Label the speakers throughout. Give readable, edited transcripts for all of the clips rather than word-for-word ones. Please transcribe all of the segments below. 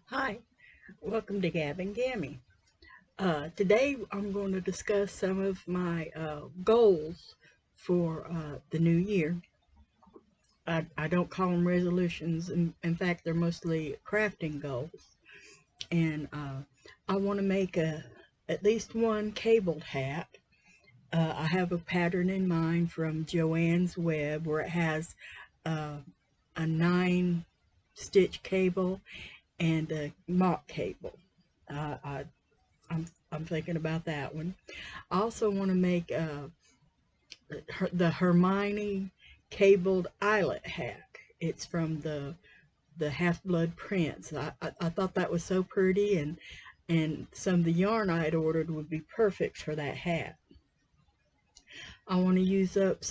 Speaker 1: Hi, welcome to Gab and Gammy. Today I'm going to discuss some of my goals for the new year. I don't call them resolutions. In fact, they're mostly crafting goals. And I want to make at least one cabled hat. I have a pattern in mind from Joanne's Web where it has uh, a 9 stitch cable and a mock cable. Uh, I I'm thinking about that one. I also want to make the Hermione cabled eyelet hat. It's from the Half Blood Prince. I thought that was so pretty, and some of the yarn I had ordered would be perfect for that hat. I want to use up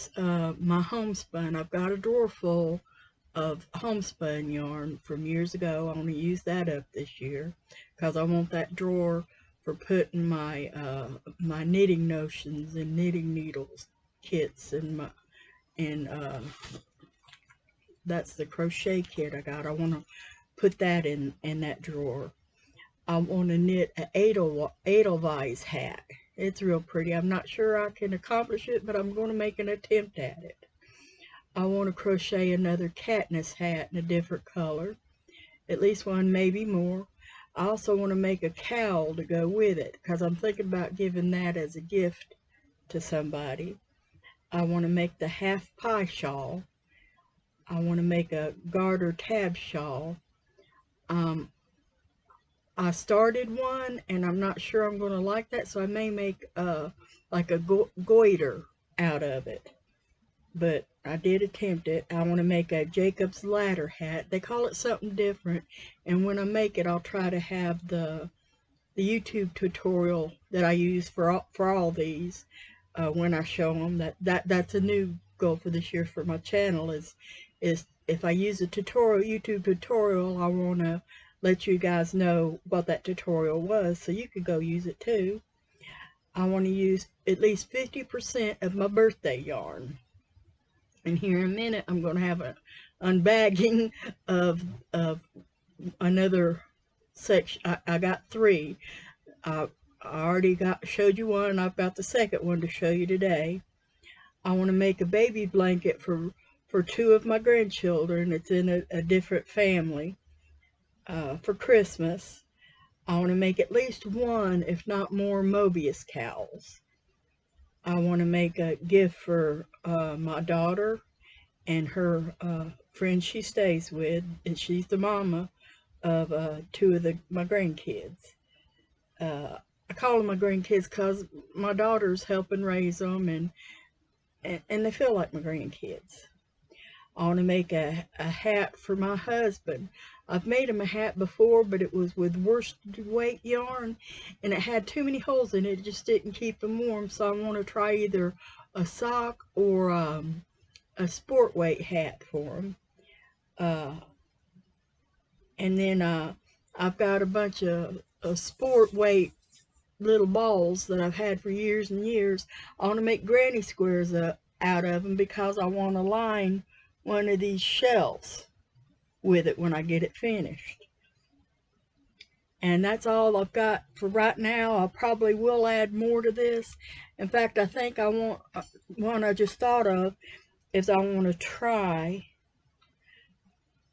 Speaker 1: my homespun. I've got a drawer full of homespun yarn from years ago. I want to use that up this year because I want that drawer for putting my knitting notions and knitting needles kits and that's the crochet kit I got. I want to put that in that drawer. I want to knit an Edelweiss hat. It's real pretty. I'm not sure I can accomplish it, but I'm going to make an attempt at it. I want to crochet another Katniss hat in a different color, at least one, maybe more. I also want to make a cowl to go with it because I'm thinking about giving that as a gift to somebody. I want to make the half pie shawl. I want to make a garter tab shawl. Um, I started one and I'm not sure I'm going to like that, so I may make like a goiter out of it. But I did attempt it. I want to make a Jacob's Ladder hat. They call it something different, and when I make it, I'll try to have the YouTube tutorial that I use for all these when I show them. That's a new goal for this year for my channel is if I use a YouTube tutorial, I want to let you guys know what that tutorial was so you could go use it too. I want to use at least 50% of my birthday yarn. And here in a minute, I'm going to have an unbagging of another section. I got 3. I already showed you one, and I've got the second one to show you today. I want to make a baby blanket for 2 of my grandchildren. It's in a different family for Christmas. I want to make at least 1, if not more, Mobius cowls. I want to make a gift for my daughter and her friend she stays with, and she's the mama of 2 of my grandkids. I call them my grandkids because my daughter's helping raise them, and they feel like my grandkids. I want to make a hat for my husband. I've made him a hat before, but it was with worsted weight yarn, and it had too many holes in it. It just didn't keep him warm, so I want to try either a sock or a sport weight hat for him. Uh, and then I've got a bunch of sport weight little balls that I've had for years and years. I want to make granny squares out of them because I want to line one of these shelves with it when I get it finished. And that's all I've got for right now. I probably will add more to this. In fact, I think I want one I just thought of is I want to try.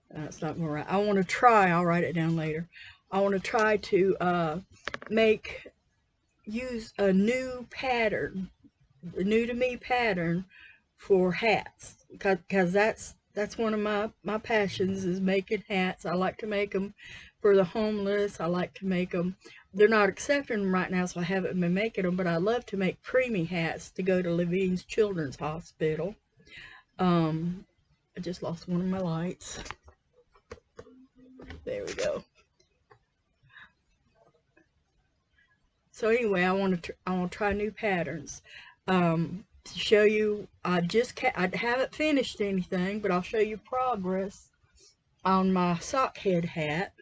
Speaker 1: That's not more right. I want to try. I'll write it down later. I want to try to use a new pattern, the new to me pattern for hats, because that's one of my passions is making hats. I like to make them for the homeless. I like to make them. They're not accepting them right now, so I haven't been making them. But I love to make preemie hats to go to Levine's Children's Hospital. I just lost one of my lights. There we go. So anyway, I want to try new patterns. To show you, I haven't finished anything, but I'll show you progress on my sock head hat.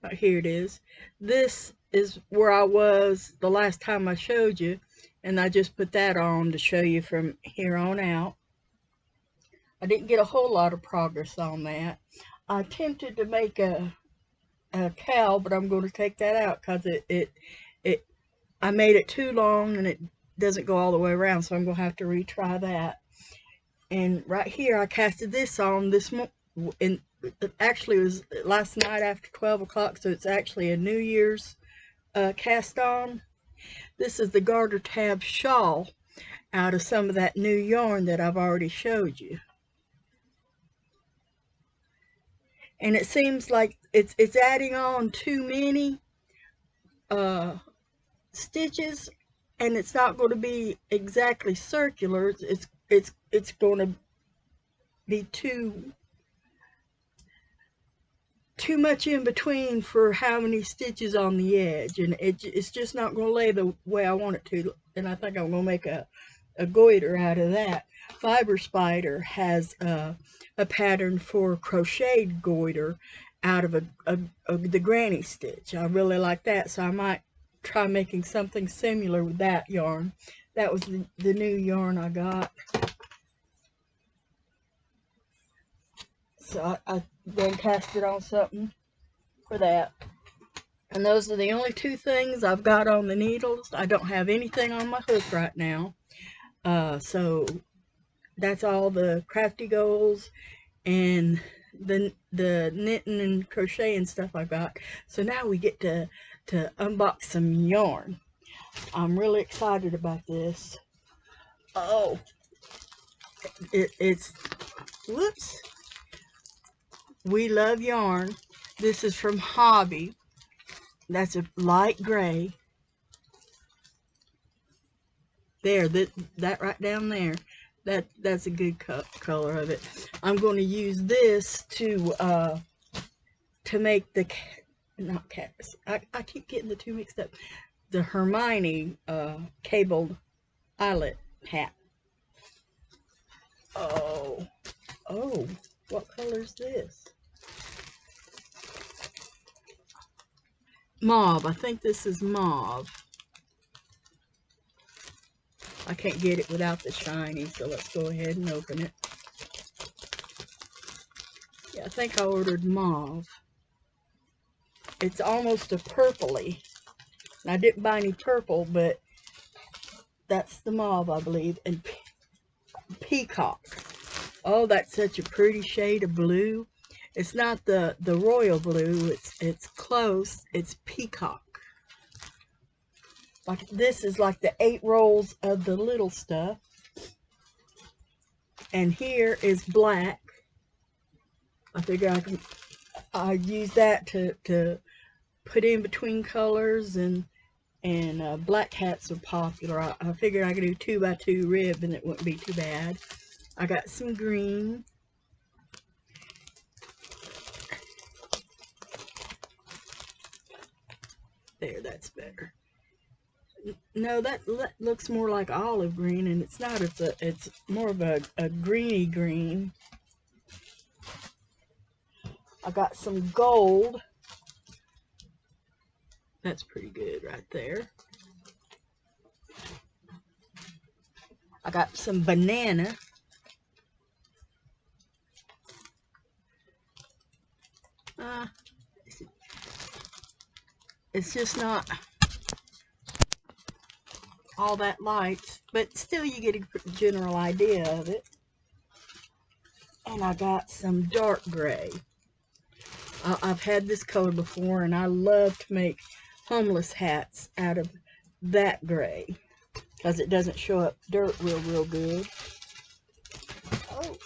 Speaker 1: Right here it is. This is where I was the last time I showed you, and I just put that on to show you from here on out. I didn't get a whole lot of progress on that. I attempted to make cowl, but I'm going to take that out because it I made it too long and it doesn't go all the way around, so I'm going to have to retry that. And right here, I casted this on and it actually was last night after 12 o'clock, so it's actually a New Year's cast on. This is the garter tab shawl out of some of that new yarn that I've already showed you. And it seems like it's adding on too many stitches, and it's not going to be exactly circular. It's going to be too much in between for how many stitches on the edge, and it's just not going to lay the way I want it to. And I think I'm going to make a goiter out of that. Fiber Spider has a pattern for crocheted goiter out of the granny stitch. I really like that, so I might try making something similar with that yarn. That was the new yarn I got. So I then cast it on something for that. And those are the only two things I've got on the needles. I don't have anything on my hook right now. So that's all the crafty goals and the knitting and crocheting stuff I got. So now we get to unbox some yarn. I'm really excited about this. Oh, it's whoops. We Love Yarn. This is from Hobbii. That's a light gray. There, that right down there. That's a good color of it. I'm going to use this to make the not cats. I keep getting the two mixed up. The Hermione cabled eyelet hat. Oh, what color is this? Mauve. I think this is mauve. I can't get it without the shiny, so let's go ahead and open it. Yeah, I think I ordered mauve. It's almost a purpley. I didn't buy any purple, but that's the mauve, I believe. And peacock. Oh, that's such a pretty shade of blue. It's not the royal blue. It's close. It's peacock. Like this is like the 8 rolls of the little stuff. And here is black. I figure I use that to put in between colors, and black hats are popular. I figured I could do 2x2 rib and it wouldn't be too bad. I got some green. There, that's better. No, that looks more like olive green, and it's not. It's more of a greeny green. I got some gold. That's pretty good right there. I got some banana. It's just not all that light, but still you get a general idea of it. And I got some dark gray. I've had this color before, and I love to make homeless hats out of that gray because it doesn't show up dirt real good. Oh.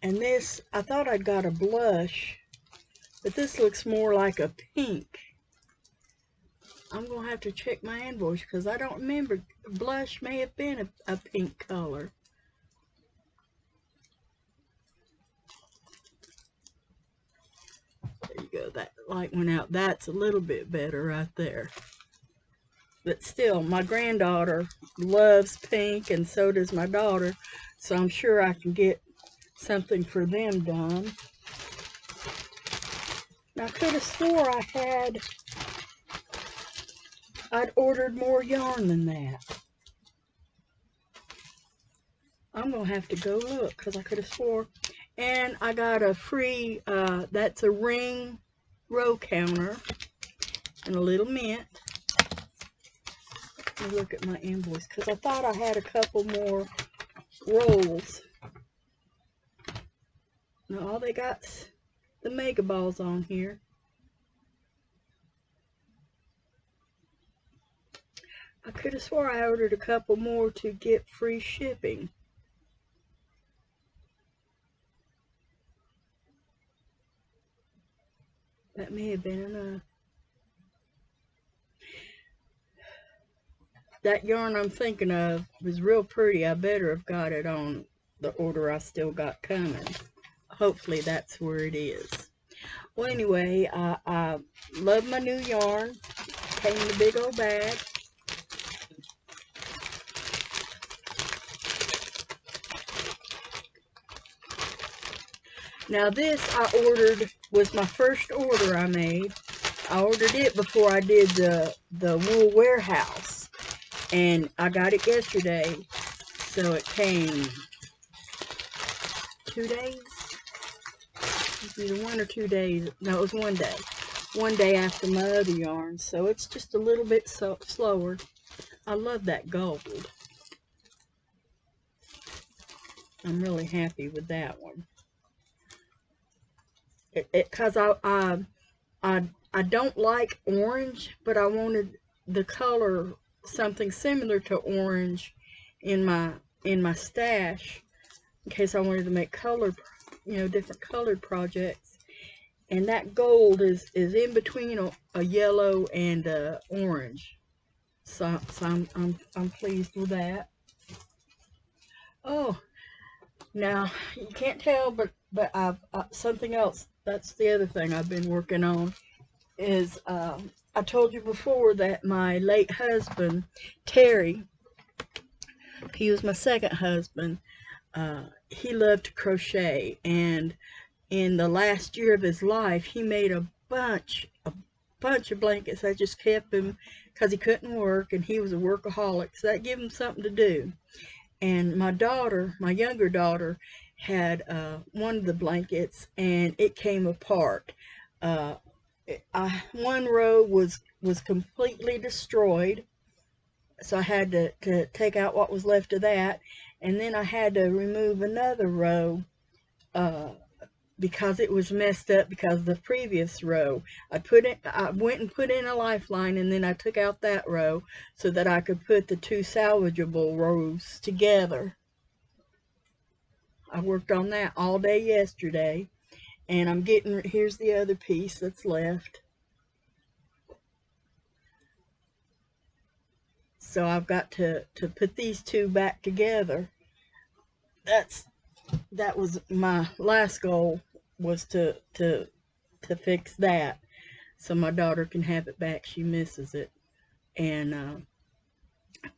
Speaker 1: And this, I thought I'd got a blush, but this looks more like a pink. I'm going to have to check my invoice because I don't remember. Blush may have been a pink color. There you go. That light went out. That's a little bit better right there. But still, my granddaughter loves pink, and so does my daughter. So I'm sure I can get something for them done. Now, I could have swore I'd ordered more yarn than that. I'm going to have to go look because I could have swore. And I got a free, that's a ring row counter and a little mint. Let me look at my invoice because I thought I had a couple more rolls. Now all they got's the Mega Balls on here. I could have swore I ordered a couple more to get free shipping. That may have been enough. That yarn I'm thinking of was real pretty. I better have got it on the order I still got coming. Hopefully that's where it is. Well, anyway, I love my new yarn. Came in a big old bag. Now this I ordered, was my first order I made. I ordered it before I did the wool warehouse. And I got it yesterday. So it came 2 days? It was either 1 or 2 days. No, it was 1 day. 1 day after my other yarn. So it's just a little bit slower. I love that gold. I'm really happy with that one. Because I don't like orange, but I wanted the color something similar to orange in my stash in case I wanted to make color, different colored projects. And that gold is in between a yellow and a orange. So I'm pleased with that. Oh, now you can't tell, but I've something else. That's the other thing I've been working on. Is I told you before that my late husband Terry, he was my second husband. He loved to crochet, and in the last year of his life, he made a bunch of blankets. That just kept him, because he couldn't work, and he was a workaholic, so that gave him something to do. And my daughter, my younger daughter, had one of the blankets, and it came apart. One row was completely destroyed, so I had to take out what was left of that, and then I had to remove another row because it was messed up because of the previous row. I went and put in a lifeline, and then I took out that row so that I could put the two salvageable rows together. I worked on that all day yesterday, and here's the other piece that's left. So I've got to put these two back together. That was my last goal, was to fix that so my daughter can have it back. She misses it. And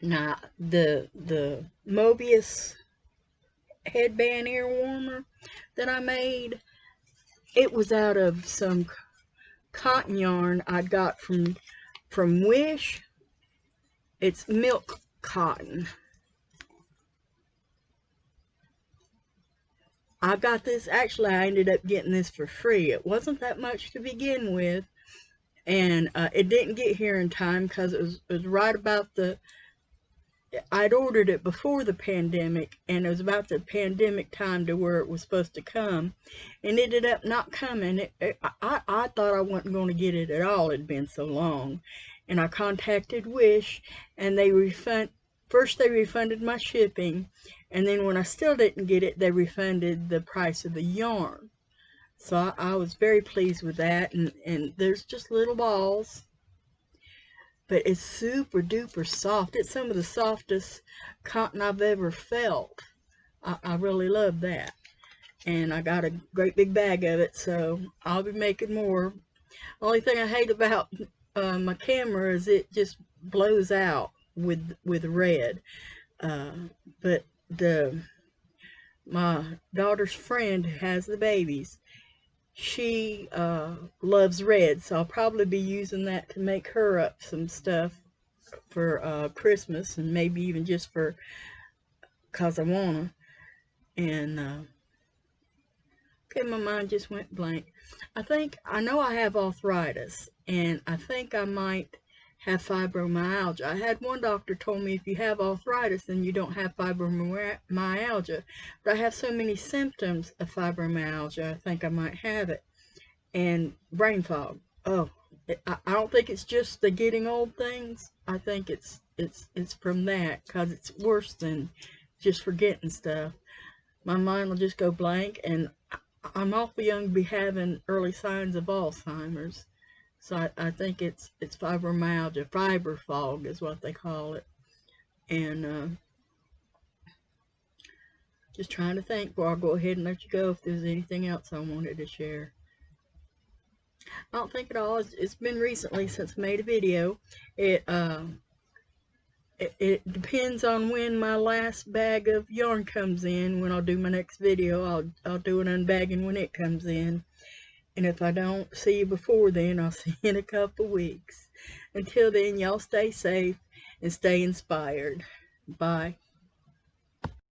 Speaker 1: now the Mobius headband ear warmer that I made, it was out of some cotton yarn I'd got from Wish. It's milk cotton. I got this, actually I ended up getting this for free. It wasn't that much to begin with, and it didn't get here in time because it was right about I'd ordered it before the pandemic, and it was about the pandemic time to where it was supposed to come, and it ended up not coming. I thought I wasn't going to get it at all. It had been so long. And I contacted Wish, and first they refunded my shipping, and then when I still didn't get it, they refunded the price of the yarn. So I was very pleased with that, and there's just little balls. But it's super duper soft. It's some of the softest cotton I've ever felt. I really love that. And I got a great big bag of it, so I'll be making more. Only thing I hate about my camera is it just blows out with red. But my daughter's friend who has the babies, she loves red, so I'll probably be using that to make her up some stuff for Christmas, and maybe even just because I want to. And Okay, my mind just went blank. I know I have arthritis, and I think I might have fibromyalgia. I had one doctor told me if you have arthritis, then you don't have fibromyalgia. But I have so many symptoms of fibromyalgia, I think I might have it. And brain fog. Oh, I don't think it's just the getting old things. I think it's from that, because it's worse than just forgetting stuff. My mind will just go blank, and I'm awful young to be having early signs of Alzheimer's. So I think it's fibromyalgia. Fiber fog is what they call it. And just trying to think before I go ahead and let you go if there's anything else I wanted to share. I don't think at all. It's been recently since I made a video. It depends on when my last bag of yarn comes in. When I'll do my next video, I'll do an unbagging when it comes in. And if I don't see you before then, I'll see you in a couple weeks. Until then, y'all stay safe and stay inspired. Bye.